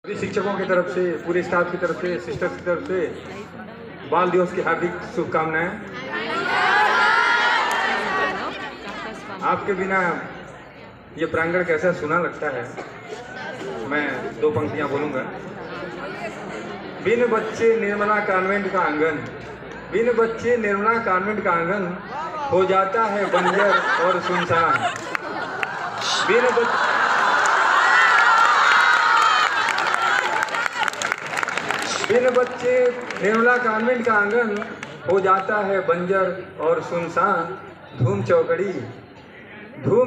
सभी शिक्षकों की तरफ से, पूरे स्टाफ की तरफ से, सिस्टर्स की तरफ से बाल दिवस की हार्दिक शुभकामनाएं। आपके बिना ये प्रांगण कैसा सुना लगता है। मैं दो पंक्तियां बोलूंगा। बिन बच्चे निर्मला कॉन्वेंट का आंगन, बिन बच्चे निर्मला कॉन्वेंट का आंगन हो जाता है बंजर और सुनसान। बिन बच्चे निर्मला कॉन्वेंट का आंगन हो जाता है बंजर और सुनसान। धूम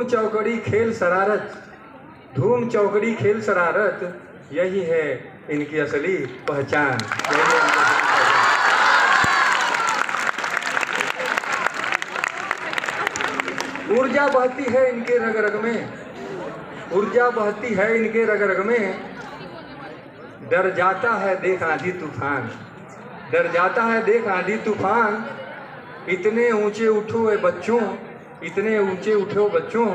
चौकड़ी खेल शरारत, धूम चौकड़ी खेल शरारत, यही है इनकी असली पहचान। ऊर्जा बहती है इनके रग रग में, ऊर्जा बहती है इनके रग रग में। डर जाता है देख आंधी तूफान, डर जाता है देख आंधी तूफान। इतने ऊंचे उठो ए बच्चों, इतने ऊंचे उठो बच्चों।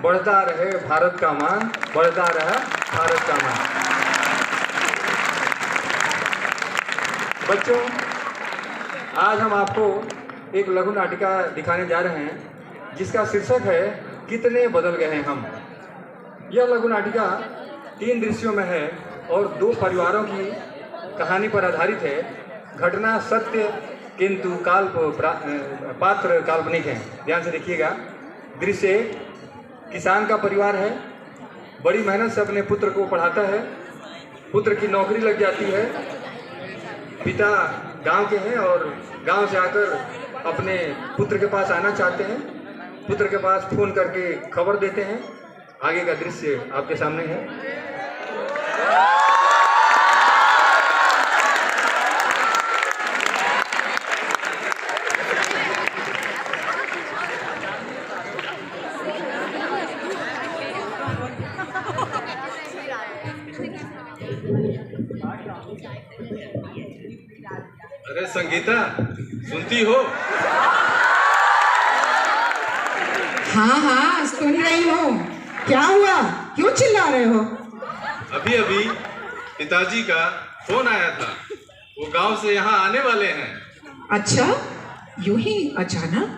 बढ़ता रहे भारत का मान, बढ़ता रहे भारत का मान। बच्चों, आज हम आपको एक लघु नाटिका दिखाने जा रहे हैं जिसका शीर्षक है कितने बदल गए हैं हम। यह लघु नाटिका 3 दृश्यों में है और 2 परिवारों की कहानी पर आधारित है। घटना सत्य किंतु पात्र काल्पनिक है। ध्यान से देखिएगा। दृश्य किसान का परिवार है, बड़ी मेहनत से अपने पुत्र को पढ़ाता है, पुत्र की नौकरी लग जाती है। पिता गांव के हैं और गांव से आकर अपने पुत्र के पास आना चाहते हैं, पुत्र के पास फोन करके खबर देते हैं। आगे का दृश्य आपके सामने है। अरे संगीता, सुनती हो? हाँ, सुन रही हूँ। क्या हुआ, क्यों चिल्ला रहे हो? अभी अभी पिताजी का फोन आया था, वो गांव से यहाँ आने वाले हैं। अच्छा, यूं ही अचानक?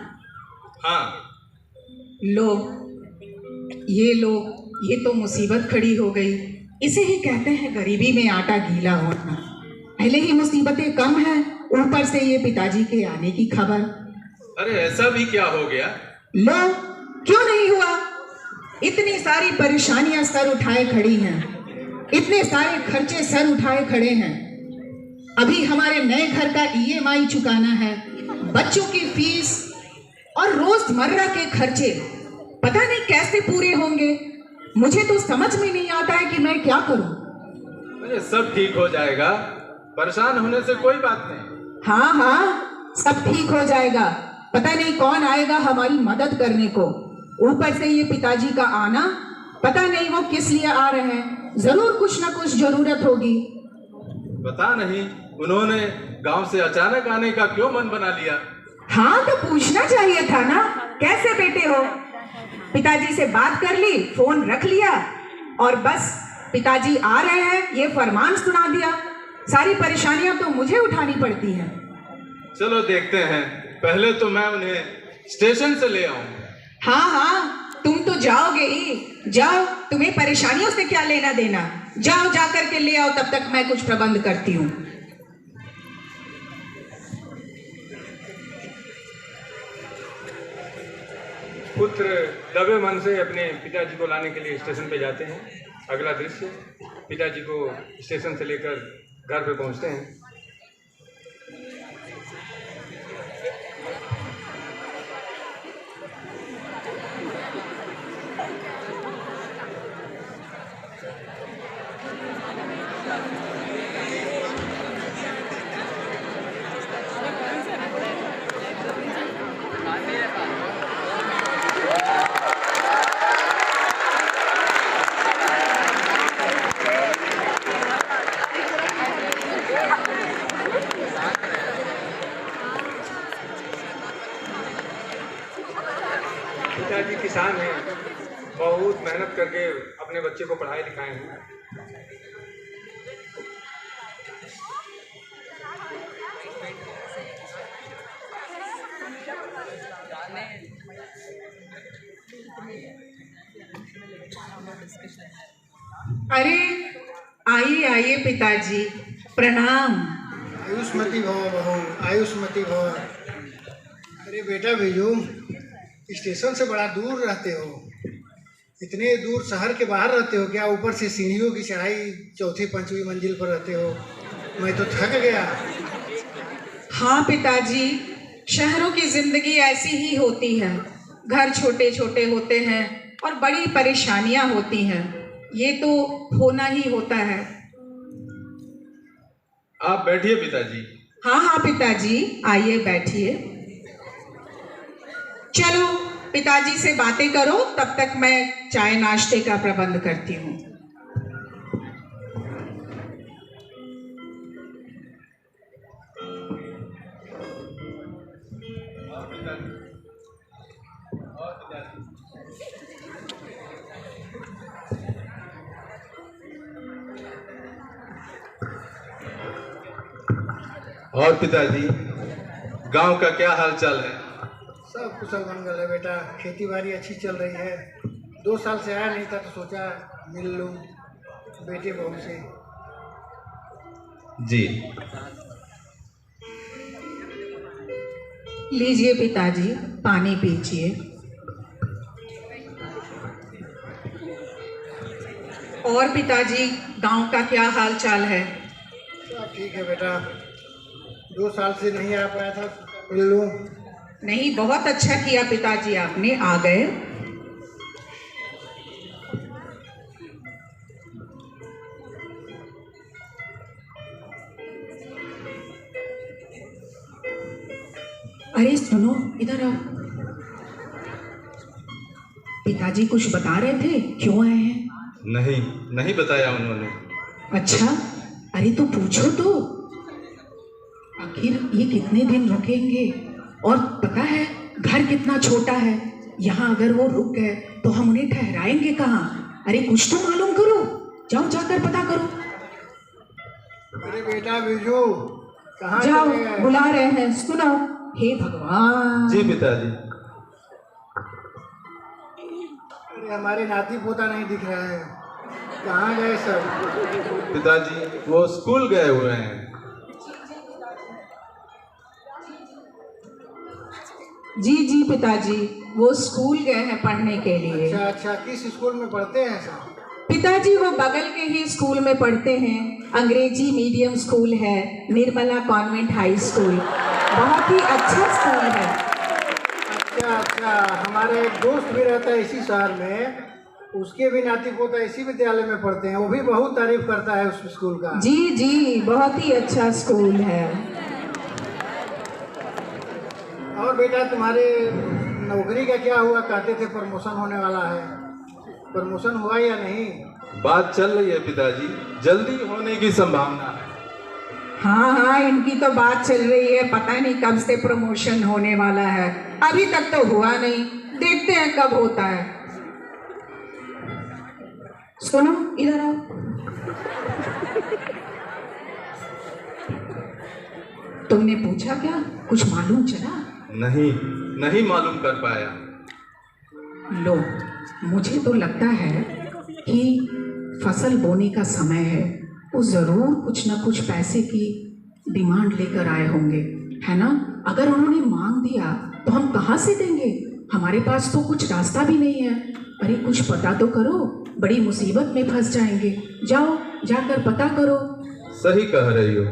हाँ। लो, ये तो मुसीबत खड़ी हो गई। इसे ही कहते हैं गरीबी में आटा गीला होना। पहले ही मुसीबतें कम हैं, ऊपर से ये पिताजी के आने की खबर। अरे ऐसा भी क्या हो गया? लो, क्यों नहीं हुआ? इतनी सारी परेशानियां सर उठाए खड़ी हैं, इतने सारे खर्चे सर उठाए खड़े हैं। अभी हमारे नए घर का EMI चुकाना है, बच्चों की फीस और रोजमर्रा के खर्चे पता नहीं कैसे पूरे होंगे। मुझे तो समझ में नहीं आता है कि मैं क्या करूं। अरे सब ठीक हो जाएगा, परेशान होने से कोई बात नहीं। हाँ, सब ठीक हो जाएगा। पता नहीं कौन आएगा हमारी मदद करने को। ऊपर से ये पिताजी का आना, पता नहीं वो किस लिए आ रहे हैं। जरूर कुछ ना कुछ जरूरत होगी। पता नहीं उन्होंने गांव से अचानक आने का क्यों मन बना लिया। हाँ, तो पूछना चाहिए था ना, कैसे बेटे हो? पिताजी से बात कर ली, फोन रख लिया और बस पिताजी आ रहे हैं ये फरमान सुना दिया। सारी परेशानियां तो मुझे उठानी पड़ती हैं। चलो देखते हैं, पहले तो मैं उन्हें स्टेशन से ले आऊं। हाँ, तुम तो जाओगे ही। जाओ, तुम्हें परेशानियों से क्या लेना देना। जाओ, जा करके ले आओ, तब तक मैं कुछ प्रबंध करती हूँ। पुत्र दबे मन से अपने पिताजी को लाने के लिए स्टेशन पे जाते हैं। अगला दृश्य, पिताजी को स्टेशन से लेकर घर पे पहुंचते हैं। पिताजी किसान हैं, बहुत मेहनत करके अपने बच्चे को पढ़ाए लिखाए हैं। अरे आइए आइए पिताजी, प्रणाम। आयुष्मती भव बहू, आयुष्मती भव। अरे बेटा बिजू, स्टेशन से बड़ा दूर रहते हो, इतने दूर शहर के बाहर रहते हो क्या? ऊपर से सीढ़ियों की चढ़ाई चौथी पांचवी मंजिल पर रहते हो, मैं तो थक गया। हाँ पिताजी, शहरों की जिंदगी ऐसी ही होती है। घर छोटे छोटे होते हैं और बड़ी परेशानियां होती हैं, ये तो होना ही होता है। आप बैठिए पिताजी। हाँ हाँ पिताजी, आइए बैठिए। चलो पिताजी से बातें करो, तब तक मैं चाय नाश्ते का प्रबंध करती हूँ। और पिताजी, गांव का क्या हाल चाल है? सब कुशल मंगल है बेटा, खेती बाड़ी अच्छी चल रही है। 2 साल से आया नहीं था तो सोचा मिल लूँ बेटे बहू से। जी। लीजिए पिताजी, पानी पीजिए। और पिताजी, गांव का क्या हाल चाल है? सब ठीक है बेटा, 2 साल से नहीं आ पाया था, मिल लूँ। नहीं, बहुत अच्छा किया पिताजी, आपने आ गए। अरे सुनो, इधर आओ। पिताजी कुछ बता रहे थे, क्यों आए हैं? नहीं बताया उन्होंने। अच्छा, अरे तो पूछो तो, आखिर ये कितने दिन रुकेंगे? और पता है घर कितना छोटा है, यहाँ अगर वो रुक गए तो हम उन्हें ठहराएंगे कहाँ? अरे कुछ तो मालूम करो, जाओ जाकर पता करो। अरे बेटा बिजू, कहाँ जाओ, चले गए? बुला रहे हैं, सुनो। हे भगवान। जी पिताजी। अरे हमारे नाती पोता नहीं दिख रहा है, कहाँ गए सब? पिताजी वो स्कूल गए हुए हैं। जी पिताजी, वो स्कूल गए हैं पढ़ने के लिए। अच्छा, किस स्कूल में पढ़ते हैं सब? पिताजी वो बगल के ही स्कूल में पढ़ते हैं, अंग्रेजी मीडियम स्कूल है, निर्मला कॉन्वेंट हाई स्कूल, बहुत ही अच्छा स्कूल है। अच्छा, हमारे एक दोस्त भी रहता है इसी शहर में, उसके भी नाती पोता इसी विद्यालय में पढ़ते हैं, वो भी बहुत तारीफ करता है उस स्कूल का। जी, बहुत ही अच्छा स्कूल है। और बेटा तुम्हारे नौकरी का क्या हुआ? कहते थे प्रमोशन होने वाला है, प्रमोशन हुआ या नहीं? बात चल रही है पिताजी, जल्दी होने की संभावना है। हाँ, इनकी तो बात चल रही है, पता नहीं कब से प्रमोशन होने वाला है, अभी तक तो हुआ नहीं, देखते हैं कब होता है। सुनो, इधर आओ। तुमने पूछा क्या? कुछ मालूम चला? नहीं मालूम कर पाया। लो, मुझे तो लगता है कि फसल बोने का समय है, वो जरूर कुछ ना कुछ पैसे की डिमांड लेकर आए होंगे, है ना? अगर उन्होंने मांग दिया तो हम कहाँ से देंगे? हमारे पास तो कुछ रास्ता भी नहीं है। अरे कुछ पता तो करो, बड़ी मुसीबत में फंस जाएंगे। जाओ, जाकर पता करो। सही कह रही हो।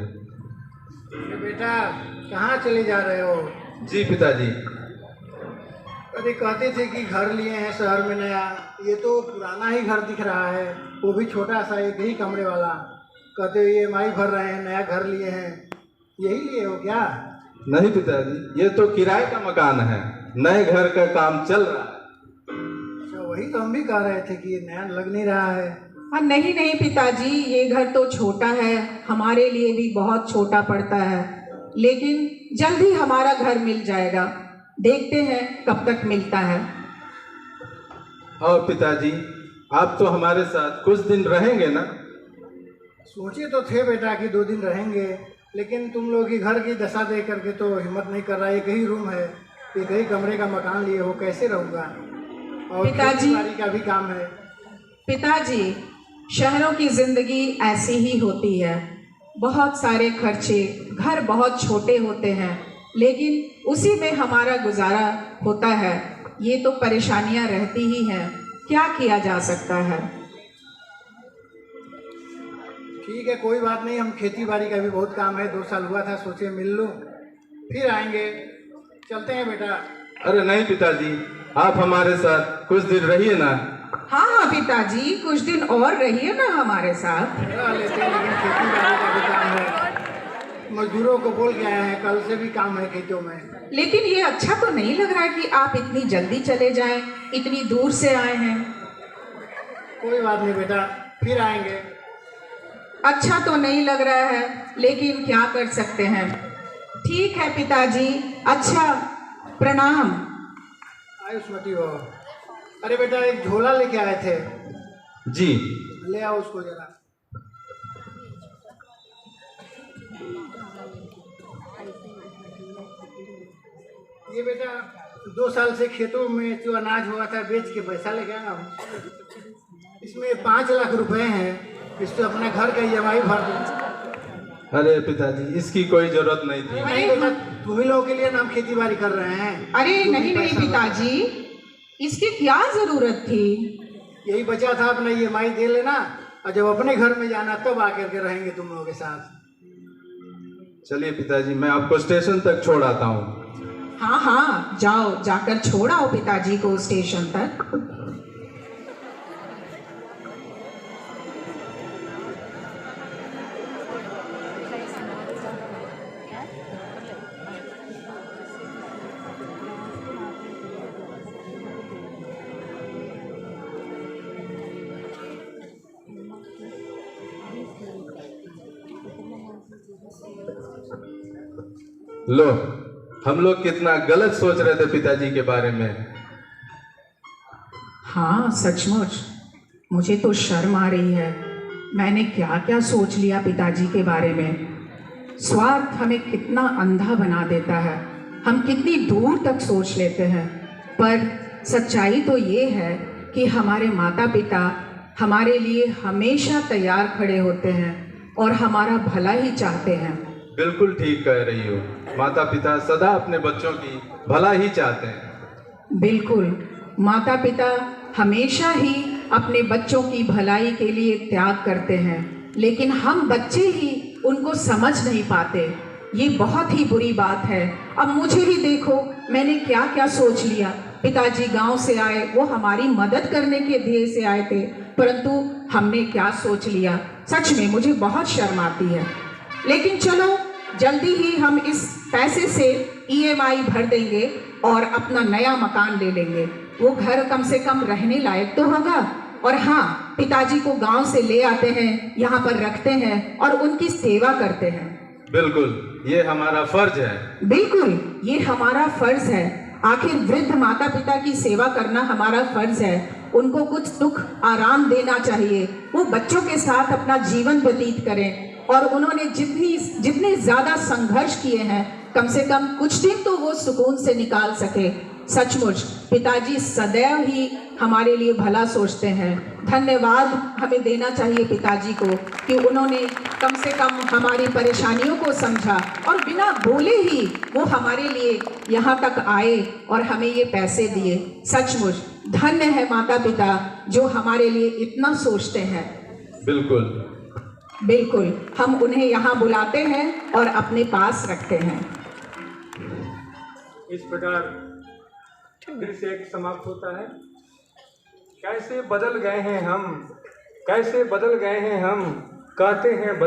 बेटा कहाँ चले जा रहे हो? जी पिताजी। अरे कहते थे कि घर लिए हैं शहर में नया, ये तो पुराना ही घर दिख रहा है, वो भी छोटा सा एक ही कमरे वाला। कहते EMI भर रहे हैं, नया घर लिए हैं, यही लिए हो क्या? नहीं पिताजी, ये तो किराए का मकान है, नए घर का काम चल रहा है। अच्छा, वही तो हम भी कह रहे थे कि ये नया लग नहीं रहा है। हाँ, नहीं पिताजी, ये घर तो छोटा है, हमारे लिए भी बहुत छोटा पड़ता है, लेकिन जल्द ही हमारा घर मिल जाएगा, देखते हैं कब तक मिलता है। और पिताजी, आप तो हमारे साथ कुछ दिन रहेंगे ना? सोचे तो थे बेटा कि 2 दिन रहेंगे, लेकिन तुम लोग की घर की दशा देख करके तो हिम्मत नहीं कर रहा। एक ही रूम है, एक ही कमरे का मकान लिए हो, कैसे रहूँगा? और पिताजी, खेती बाड़ी का भी काम है। पिताजी, शहरों की जिंदगी ऐसी ही होती है, बहुत सारे खर्चे, घर बहुत छोटे होते हैं, लेकिन उसी में हमारा गुजारा होता है। ये तो परेशानियां रहती ही हैं, क्या किया जा सकता है। ठीक है, कोई बात नहीं, हम खेती बाड़ी का भी बहुत काम है, 2 साल हुआ था, सोचे मिल लो, फिर आएंगे। चलते हैं बेटा। अरे नहीं पिताजी, आप हमारे साथ कुछ दिन रहिए ना। हाँ हाँ पिताजी, कुछ दिन और रहिए ना हमारे साथ। रह लेते हैं, लेकिन खेती बाड़ी का भी काम है, मजदूरों को बोल के आए हैं, कल से भी काम है खेतों में। लेकिन ये अच्छा तो नहीं लग रहा है कि आप इतनी जल्दी चले जाएं, इतनी दूर से आए हैं। कोई बात नहीं बेटा, फिर आएंगे। अच्छा तो नहीं लग रहा है, लेकिन क्या कर सकते हैं। ठीक है पिताजी, अच्छा, प्रणाम। आयुष्मती हो। अरे बेटा, एक झोला लेके आए थे, जी। ले आओ उसको जरा। ये बेटा 2 साल से खेतों में जो अनाज हुआ था बेच के पैसा लेके आया हूँ। इसमें 5 लाख रुपए हैं, इससे अपने घर का EMI भर दो। अरे पिताजी, इसकी कोई जरूरत नहीं थी। नहीं बेटा, तुम ही लोगों के लिए नाम खेती बाड़ी कर रहे हैं। अरे तुम ही नहीं नहीं पैसा पिताजी, इसकी क्या जरूरत थी। यही बचा था, अपना EMI दे लेना, और जब अपने घर में जाना तब आकर के रहेंगे तुम लोगों के साथ। चलिए पिताजी, मैं आपको स्टेशन तक छोड़ आता हूँ। हाँ हाँ, जाओ, जाकर छोड़ आओ पिताजी को स्टेशन तक। लो, हम लोग कितना गलत सोच रहे थे पिताजी के बारे में। हाँ सचमुच, मुझे तो शर्म आ रही है। मैंने क्या क्या सोच लिया पिताजी के बारे में। स्वार्थ हमें कितना अंधा बना देता है, हम कितनी दूर तक सोच लेते हैं। पर सच्चाई तो ये है कि हमारे माता पिता हमारे लिए हमेशा तैयार खड़े होते हैं और हमारा भला ही चाहते हैं। बिल्कुल ठीक कह रही हो, माता पिता सदा अपने बच्चों की भला ही चाहते हैं। बिल्कुल, माता पिता हमेशा ही अपने बच्चों की भलाई के लिए त्याग करते हैं, लेकिन हम बच्चे ही उनको समझ नहीं पाते। ये बहुत ही बुरी बात है। अब मुझे ही देखो, मैंने क्या क्या सोच लिया। पिताजी गांव से आए, वो हमारी मदद करने के ध्येय से आए थे, परंतु हमने क्या सोच लिया। सच में मुझे बहुत शर्म आती है। लेकिन चलो, जल्दी ही हम इस पैसे से EMI भर देंगे और अपना नया मकान ले लेंगे। वो घर कम से कम रहने लायक तो होगा। और हाँ, पिताजी को गांव से ले आते हैं, यहाँ पर रखते हैं और उनकी सेवा करते हैं। बिल्कुल, ये हमारा फर्ज है। बिल्कुल, ये हमारा फर्ज है। आखिर वृद्ध माता पिता की सेवा करना हमारा फर्ज है। उनको कुछ सुख आराम देना चाहिए। वो बच्चों के साथ अपना जीवन व्यतीत करें, और उन्होंने जितने ज्यादा संघर्ष किए हैं, कम से कम कुछ दिन तो वो सुकून से निकाल सके। सचमुच पिताजी सदैव ही हमारे लिए भला सोचते हैं। धन्यवाद हमें देना चाहिए पिताजी को कि उन्होंने कम से कम हमारी परेशानियों को समझा और बिना बोले ही वो हमारे लिए यहाँ तक आए और हमें ये पैसे दिए। सचमुच धन्य है माता पिता जो हमारे लिए इतना सोचते हैं। बिल्कुल बिल्कुल, हम उन्हें यहाँ बुलाते हैं और अपने पास रखते हैं। इस प्रकार दृश्य एक समाप्त होता है। कैसे बदल गए हैं हम, कैसे बदल गए हैं हम, कहते हैं बदल